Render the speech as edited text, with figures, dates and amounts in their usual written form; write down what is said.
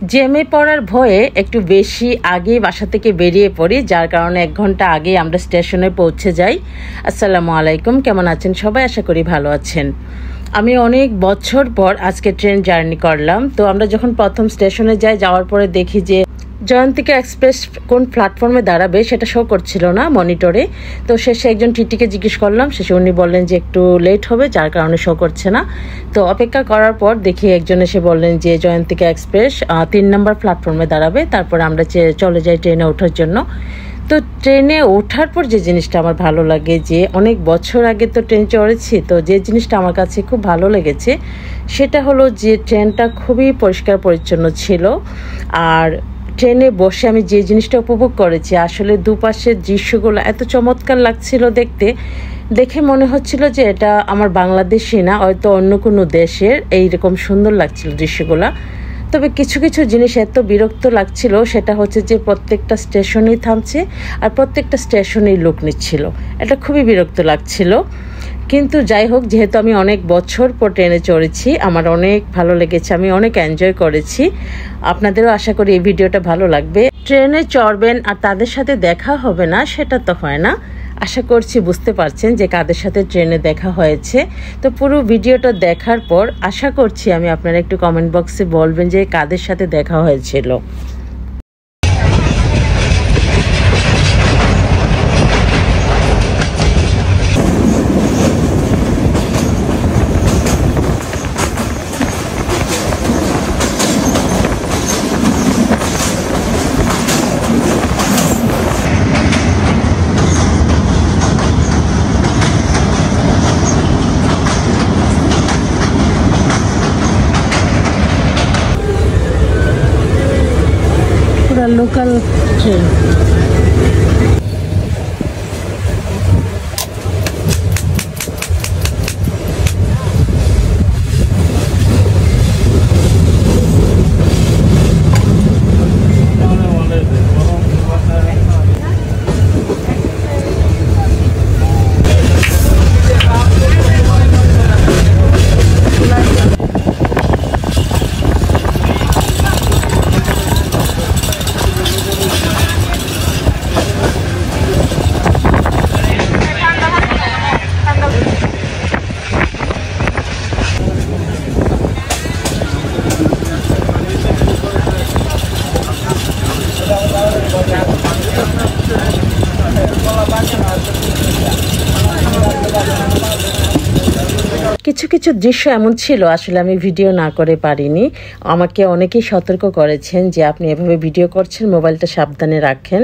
জ্যামে পড়ার ভয়ে একটু বেশি আগে বাসা থেকে বেরিয়ে পড়ি, যার কারণে 1 ঘন্টা আগে আমরা স্টেশনে পৌঁছে যাই। আসসালামু আলাইকুম, কেমন আছেন সবাই? আশা করি ভালো আছেন। আমি অনেক বছর পর আজকে ট্রেন জার্নি করলাম। তো আমরা যখন প্রথম স্টেশনে যাওয়ার পরে দেখি যে জয়ন্তিকা এক্সপ্রেস কোন প্ল্যাটফর্মে দাঁড়াবে সেটা শো করছিল না মনিটরে। তো শেষে একজন টিটিকে জিজ্ঞেস করলাম, শেষে উনি বললেন যে একটু লেট হবে, যার কারণে শো করছে না। তো অপেক্ষা করার পর দেখি একজন এসে বললেন যে জয়ন্তিকা এক্সপ্রেস 3 নম্বর প্ল্যাটফর্মে দাঁড়াবে। তারপর আমরা চলে যাই ট্রেনে ওঠার জন্য। তো ট্রেনে ওঠার পর যে জিনিসটা আমার ভালো লাগে, যে অনেক বছর আগে তো ট্রেন চড়েছি, তো যে জিনিসটা আমার কাছে খুব ভালো লেগেছে সেটা হলো যে ট্রেনটা খুবই পরিষ্কার পরিচ্ছন্ন ছিল। আর ট্রেনে বসে আমি যে জিনিসটা উপভোগ করেছি, আসলে দুপাশের দৃশ্যগুলো এত চমৎকার লাগছিল দেখে মনে হচ্ছিল যে এটা আমার বাংলাদেশই না, হয়তো অন্য কোনো দেশের। এইরকম সুন্দর লাগছিল দৃশ্যগুলা। তবে কিছু কিছু জিনিস এত বিরক্ত লাগছিল, সেটা হচ্ছে যে প্রত্যেকটা স্টেশনেই থামছে আর প্রত্যেকটা স্টেশনেই লোক নিচ্ছিল। এটা খুবই বিরক্ত লাগছিল। কিন্তু যাই হোক, যেহেতু আমি অনেক বছর পর ট্রেনে চড়েছি, আমার অনেক ভালো লেগেছে, আমি অনেক এনজয় করেছি। আপনাদেরও আশা করি এই ভিডিওটা ভালো লাগবে। ট্রেনে চড়বেন আর তাদের সাথে দেখা হবে না, সেটা তো হয় না। আশা করছি বুঝতে পারছেন যে কাদের সাথে ট্রেনে দেখা হয়েছে। তো পুরো ভিডিওটা দেখার পর আশা করছি আপনারা একটু কমেন্ট বক্সে বলবেন যে কাদের সাথে দেখা হয়েছিল। Local train. কিছু কিছু দৃশ্য এমন ছিল আসলে আমি ভিডিও না করে পারিনি। আমাকে অনেকেই সতর্ক করেছেন যে আপনি এভাবে ভিডিও করছেন, মোবাইলটা সাবধানে রাখেন।